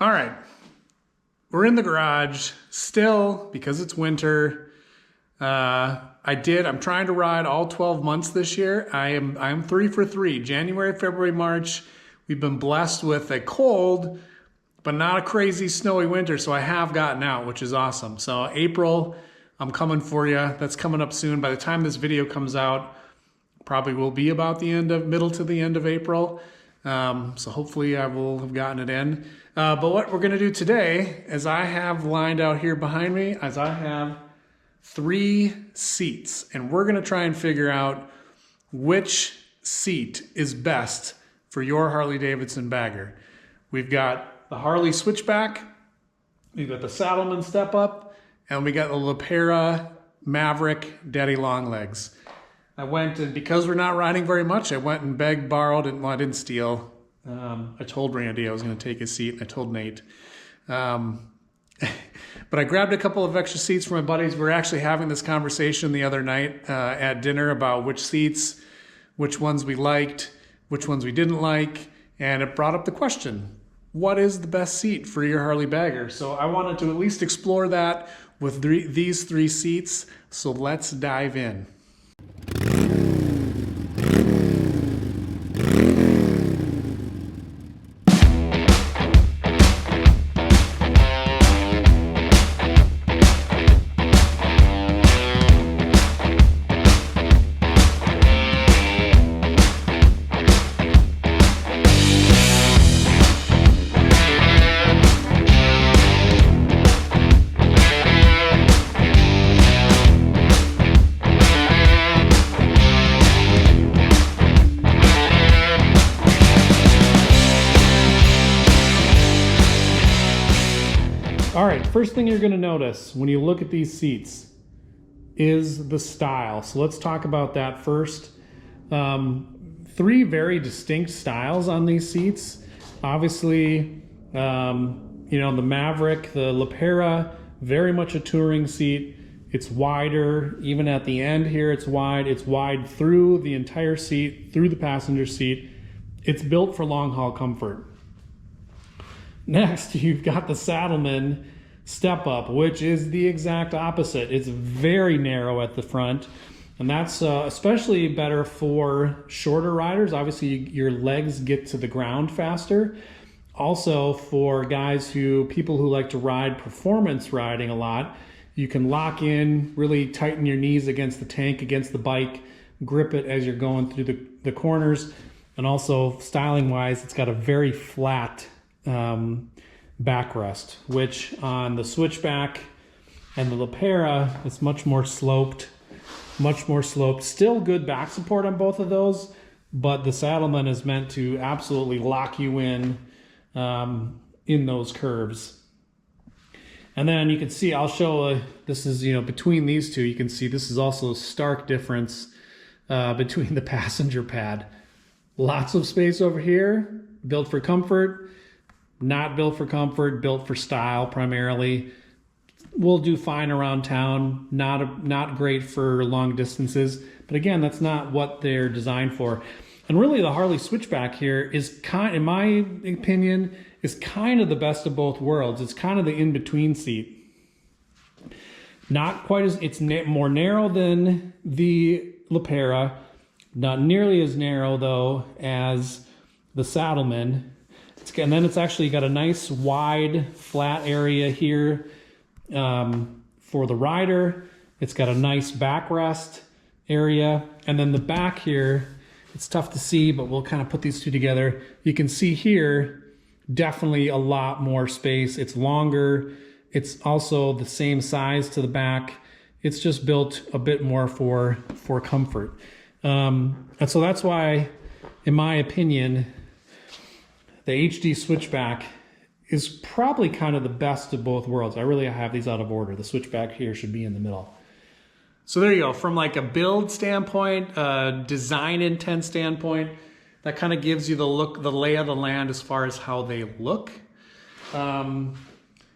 All right, we're in the garage still because it's winter. I'm trying to ride all 12 months this year. I'm 3 for 3, January, February, March. We've been blessed with a cold, but not a crazy snowy winter. So I have gotten out, which is awesome. So April, I'm coming for you. That's coming up soon. By the time this video comes out, probably will be about the middle to the end of April. So hopefully I will have gotten it in. But what we're gonna do today is I have lined out here behind me, as I have 3 seats, and we're gonna try and figure out which seat is best for your Harley-Davidson bagger. We've got the Harley Switchback, we've got the Saddleman Step-Up, and we got the Lepera Maverick Daddy Longlegs. I went, and because we're not riding very much, I went and begged, borrowed, and well, I didn't steal. I told Randy I was going to take his seat, and I told Nate. But I grabbed a couple of extra seats for my buddies. We were actually having this conversation the other night at dinner about which seats, which ones we liked, which ones we didn't like, and it brought up the question, what is the best seat for your Harley bagger? So I wanted to at least explore that with these 3 seats, so let's dive in. All right, first thing you're gonna notice when you look at these seats is the style. So let's talk about that first. 3 very distinct styles on these seats. Obviously, you know, the Maverick, the Lepera, very much a touring seat. It's wider, even at the end here, it's wide. It's wide through the entire seat, through the passenger seat. It's built for long haul comfort. Next, you've got the Saddleman Step-Up, which is the exact opposite. It's very narrow at the front, and that's especially better for shorter riders. Obviously, your legs get to the ground faster. Also, for people who like to ride performance riding a lot, you can lock in, really tighten your knees against the tank, against the bike, grip it as you're going through the corners. And also, styling-wise, it's got a very flat backrest, which on the Switchback and the Lepera, it's much more sloped. Still good back support on both of those, but the Saddleman is meant to absolutely lock you in those curves. And then you can see, I'll show, this is, you know, between these two, you can see this is also a stark difference between the passenger pad. Lots of space over here, built for comfort. Not built for comfort, built for style primarily. Will do fine around town, not great for long distances, but again, that's not what they're designed for. And really the Harley Switchback here is in my opinion, is kind of the best of both worlds. It's kind of the in-between seat. Not quite as, it's more narrow than the Lepera, not nearly as narrow though as the Saddleman. And then it's actually got a nice wide flat area here for the rider. It's got a nice backrest area. And then the back here, it's tough to see, but we'll kind of put these two together. You can see here, definitely a lot more space. It's longer. It's also the same size to the back. It's just built a bit more for comfort. And so that's why, in my opinion, the HD Switchback is probably kind of the best of both worlds. I really have these out of order. The Switchback here should be in the middle. So there you go. From like a build standpoint, design intent standpoint, that kind of gives you the look, the lay of the land as far as how they look.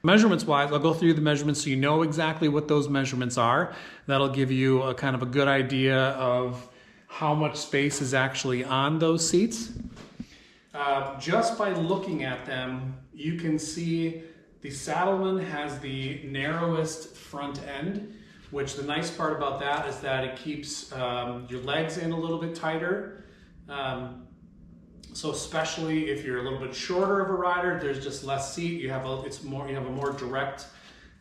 Measurements wise, I'll go through the measurements so you know exactly what those measurements are. That'll give you a kind of a good idea of how much space is actually on those seats. just by looking at them, you can see the Saddleman has the narrowest front end, which the nice part about that is that it keeps your legs in a little bit tighter. So especially if you're a little bit shorter of a rider, there's just less seat. You have a more direct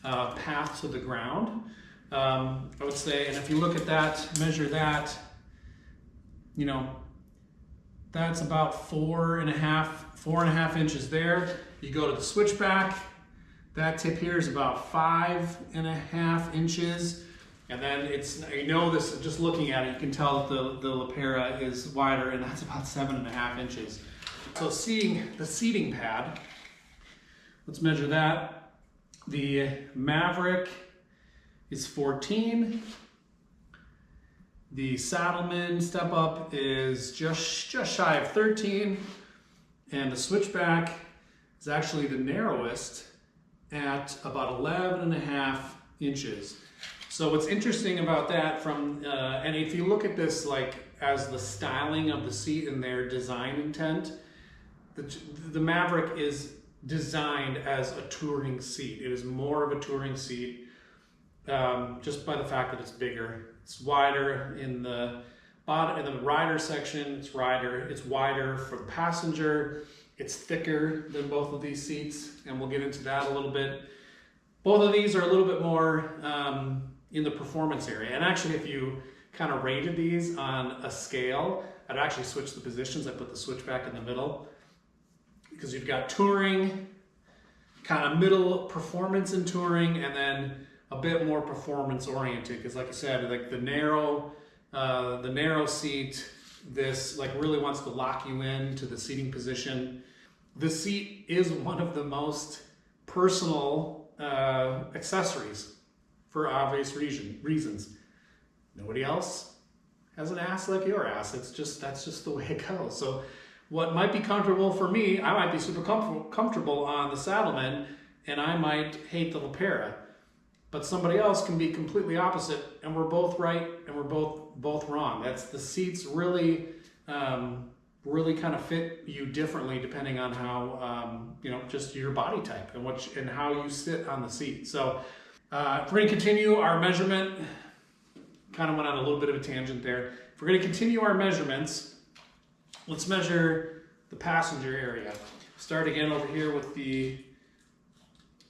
path to the ground. I would say, and if you look at that, measure that, you know, that's about 4.5 inches there. You go to the Switchback, that tip here is about 5.5 inches. And then it's, you know, this, just looking at it, you can tell that the Lepera is wider, and that's about 7.5 inches. So seeing the seating pad, let's measure that. The Maverick is 14. The Saddleman Step-Up is just shy of 13. And the Switchback is actually the narrowest at about 11.5 inches. So what's interesting about that and if you look at this like as the styling of the seat and their design intent, the Maverick is designed as a touring seat. It is more of a touring seat just by the fact that it's bigger. It's wider in the bottom, in the rider section, it's wider for the passenger. It's thicker than both of these seats, and we'll get into that a little bit. Both of these are a little bit more in the performance area. And actually, if you kind of rated these on a scale, I'd actually switch the positions. I put the Switchback in the middle because you've got touring, kind of middle performance in touring, and then a bit more performance oriented. Because like I said, like the narrow seat, this like really wants to lock you in to the seating position. The seat is one of the most personal accessories for obvious reasons. Nobody else has an ass like your ass. That's just the way it goes. So what might be comfortable for me, I might be super comfortable on the Saddleman, and I might hate the Lepera. But somebody else can be completely opposite, and we're both right and we're both wrong. That's the seats really really kind of fit you differently depending on how you know, just your body type and how you sit on the seat. So if we're going to continue our measurement, kind of went on a little bit of a tangent there. If we're going to continue our measurements, let's measure the passenger area. Start again over here with the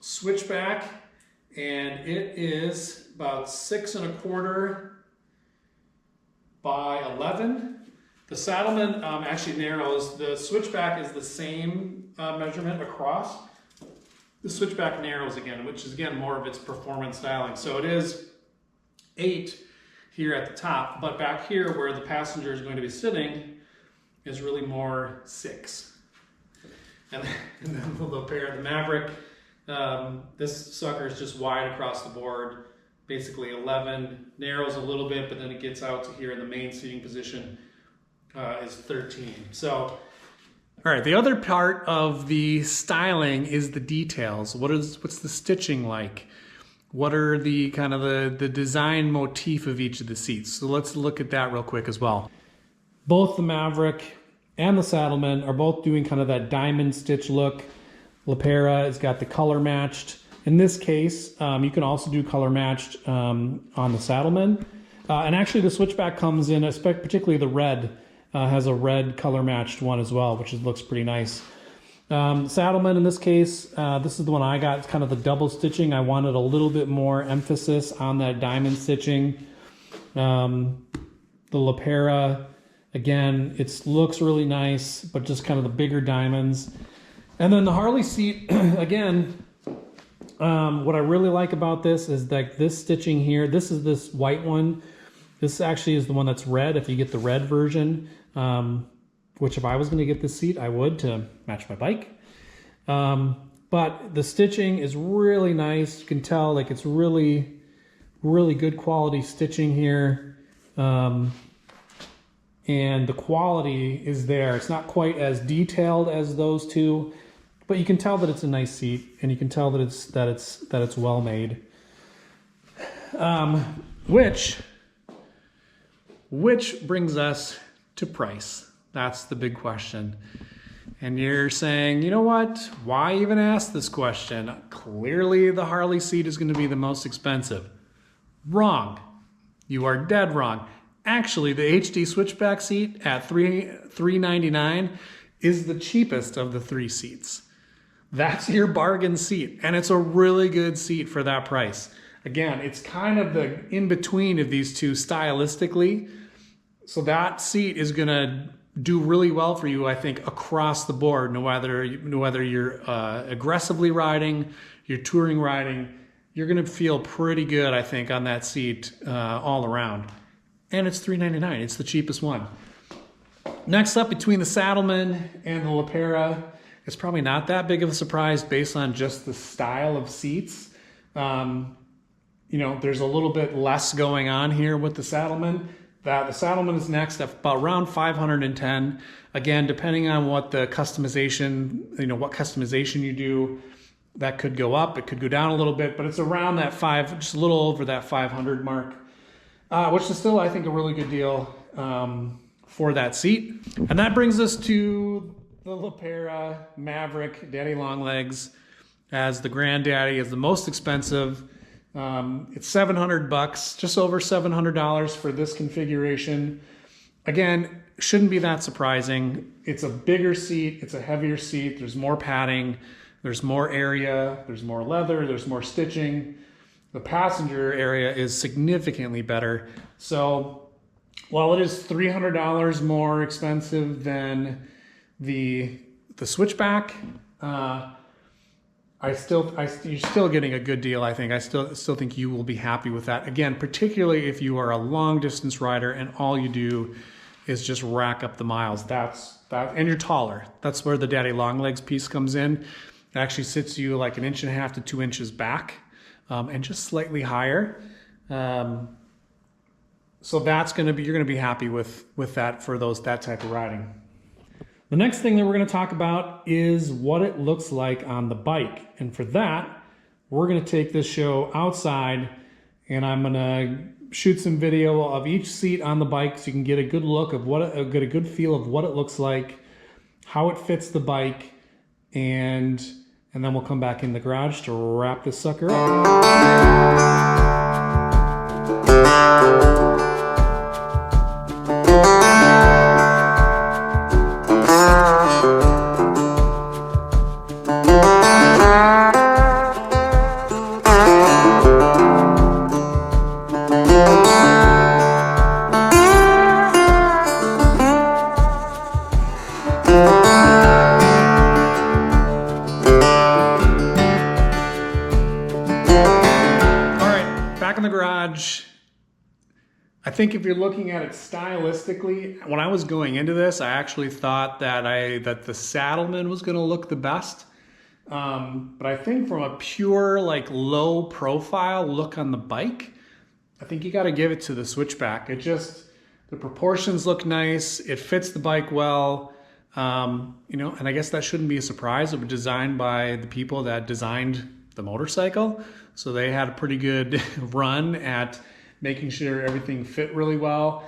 Switchback, and it is about 6.25 by 11. The Saddleman actually narrows. The Switchback is the same measurement across. The Switchback narrows again, which is again more of its performance styling. So it is 8 here at the top, but back here where the passenger is going to be sitting is really more 6. And then the Lepera, the Maverick, this sucker is just wide across the board, basically 11, narrows a little bit, but then it gets out to here in the main seating position is 13. So, all right, the other part of the styling is the details. What's the stitching like? What are the kind of the design motif of each of the seats? So let's look at that real quick as well. Both the Maverick and the Saddleman are both doing kind of that diamond stitch look. Lepera has got the color matched. In this case, you can also do color matched on the Saddleman. And actually the Switchback comes in, particularly the red, has a red color matched one as well, which looks pretty nice. Saddleman in this case, this is the one I got. It's kind of the double stitching. I wanted a little bit more emphasis on that diamond stitching. The Lepera, again, it looks really nice, but just kind of the bigger diamonds. And then the Harley seat, again, what I really like about this is that this stitching here, this is this white one. This actually is the one that's red, if you get the red version, which if I was going to get this seat, I would to match my bike. But the stitching is really nice. You can tell like it's really, really good quality stitching here. And the quality is there. It's not quite as detailed as those two, but you can tell that it's a nice seat, and you can tell that it's well made. Which brings us to price. That's the big question. And you're saying, you know what? Why even ask this question? Clearly the Harley seat is going to be the most expensive. Wrong. You are dead wrong. Actually, the HD Switchback seat at $399 is the cheapest of the 3 seats. That's your bargain seat, and it's a really good seat for that price. Again, it's kind of the in-between of these two stylistically. So that seat is gonna do really well for you, I think, across the board, no whether you're aggressively riding, you're touring riding, you're gonna feel pretty good, I think, on that seat all around. And it's $399, it's the cheapest one. Next up, between the Saddleman and the Lepera, it's probably not that big of a surprise based on just the style of seats. You know, there's a little bit less going on here with the Saddleman. The Saddleman is next at about around $510. Again, depending on what the customization, what customization you do, that could go up, it could go down a little bit, but it's around that just a little over that 500 mark, which is still, I think, a really good deal for that seat. And that brings us to the Lepera Maverick Daddy Longlegs as the granddaddy, is the most expensive. It's $700, just over $700 for this configuration. Again, shouldn't be that surprising. It's a bigger seat, it's a heavier seat, there's more padding, there's more area, there's more leather, there's more stitching. The passenger area is significantly better. So while it is $300 more expensive than the Switchback, you're still getting a good deal, I think. I still think you will be happy with that. Again, particularly if you are a long distance rider and all you do is just rack up the miles. And you're taller. That's where the Daddy Longlegs piece comes in. It actually sits you like 1.5 inches to 2 inches back, and just slightly higher. So you're gonna be happy with that for that type of riding. The next thing that we're going to talk about is what it looks like on the bike. And for that, we're going to take this show outside, and I'm going to shoot some video of each seat on the bike so you can get a good look of get a good feel of what it looks like, how it fits the bike, and then we'll come back in the garage to wrap this sucker up. I think if you're looking at it stylistically, when I was going into this, I actually thought that the Saddleman was going to look the best. But I think from a pure low profile look on the bike, I think you got to give it to the Switchback. The proportions look nice. It fits the bike well. And I guess that shouldn't be a surprise. It was designed by the people that designed the motorcycle. So they had a pretty good run at making sure everything fit really well.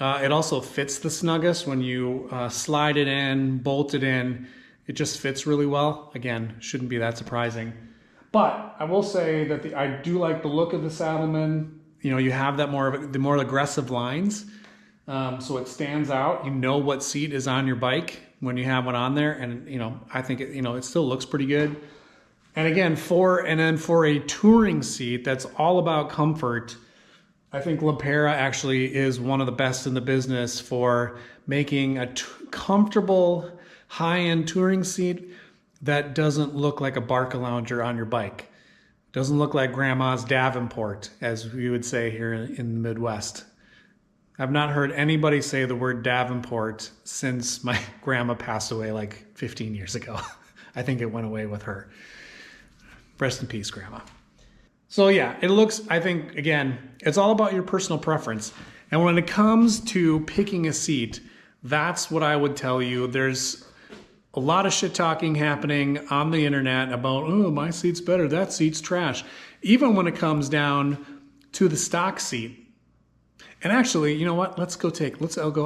It also fits the snuggest when you slide it in, bolt it in. It just fits really well. Again, shouldn't be that surprising. But I will say that I do like the look of the Saddleman. You have that the more aggressive lines, so it stands out. You know what seat is on your bike when you have one on there, and I think it still looks pretty good. And again, for a touring seat that's all about comfort, I think Lepera actually is one of the best in the business for making a comfortable high-end touring seat that doesn't look like a Barca-Lounger on your bike. Doesn't look like grandma's Davenport, as we would say here in the Midwest. I've not heard anybody say the word Davenport since my grandma passed away 15 years ago. I think it went away with her. Rest in peace, Grandma. So yeah, it looks, I think, again, it's all about your personal preference. And when it comes to picking a seat, that's what I would tell you. There's a lot of shit talking happening on the internet about, oh, my seat's better, that seat's trash. Even when it comes down to the stock seat, And actually, you know what? Let's go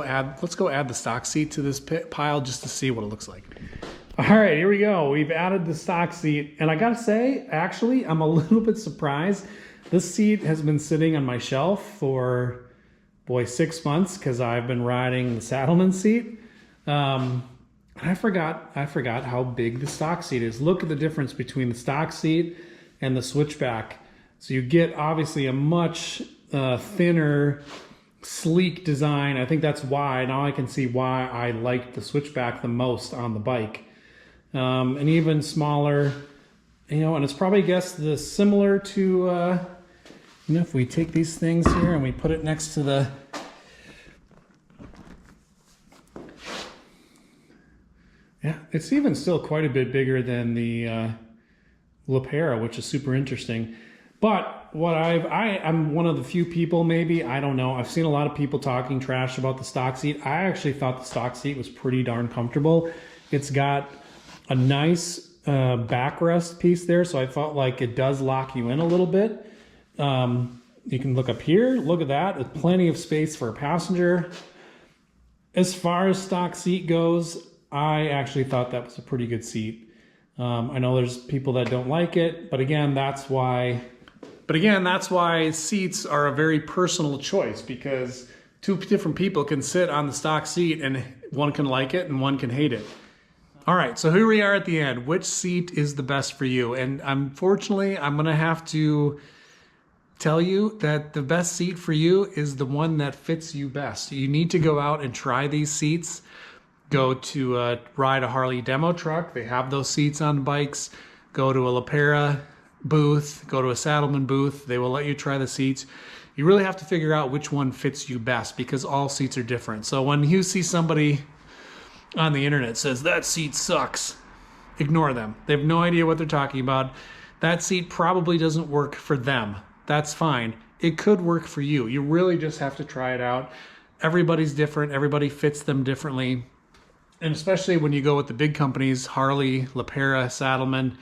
add the stock seat to this pile just to see what it looks like. All right, here we go. We've added the stock seat, and I gotta say, actually, I'm a little bit surprised. This seat has been sitting on my shelf for, boy, 6 months because I've been riding the Saddleman seat. I forgot how big the stock seat is. Look at the difference between the stock seat and the Switchback. So you get obviously a much thinner, sleek design. I think that's why, now I can see why I liked the Switchback the most on the bike. And even smaller, you know, and it's probably, I guess, similar to, you know, if we take these things here and we put it next to the, yeah, it's even still quite a bit bigger than the Lepera, which is super interesting. But what I'm one of the few people, maybe, I don't know, I've seen a lot of people talking trash about the stock seat. I actually thought the stock seat was pretty darn comfortable. It's got a nice backrest piece there, so I felt like it does lock you in a little bit. You can look up here, look at that. There's plenty of space for a passenger. As far as stock seat goes, I actually thought that was a pretty good seat. I know there's people that don't like it, but again, that's why seats are a very personal choice, because two different people can sit on the stock seat and one can like it and one can hate it. All right, so here we are at the end. Which seat is the best for you? And unfortunately, I'm gonna have to tell you that the best seat for you is the one that fits you best. You need to go out and try these seats. Go to ride a Harley demo truck. They have those seats on bikes. Go to a Lepera booth. Go to a Saddleman booth. They will let you try the seats. You really have to figure out which one fits you best, because all seats are different. So when you see somebody on the internet says that seat sucks, ignore them. They have no idea what they're talking about. That seat probably doesn't work for them. That's fine. It could work for you. You really just have to try it out. Everybody's different. Everybody fits them differently. And especially when you go with the big companies, Harley, Lepera, Saddleman.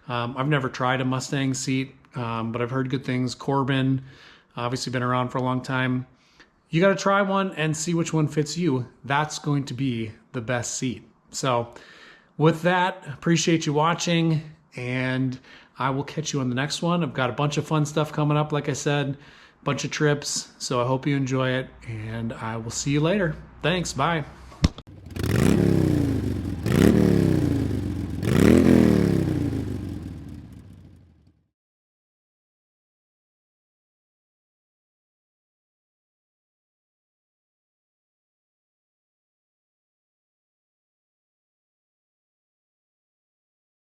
I've never tried a Mustang seat, but I've heard good things. Corbin, obviously been around for a long time. You got to try one and see which one fits you. That's going to be the best seat. So with that, appreciate you watching, and I will catch you on the next one. I've got a bunch of fun stuff coming up, like I said, bunch of trips. So I hope you enjoy it, and I will see you later. Thanks. Bye.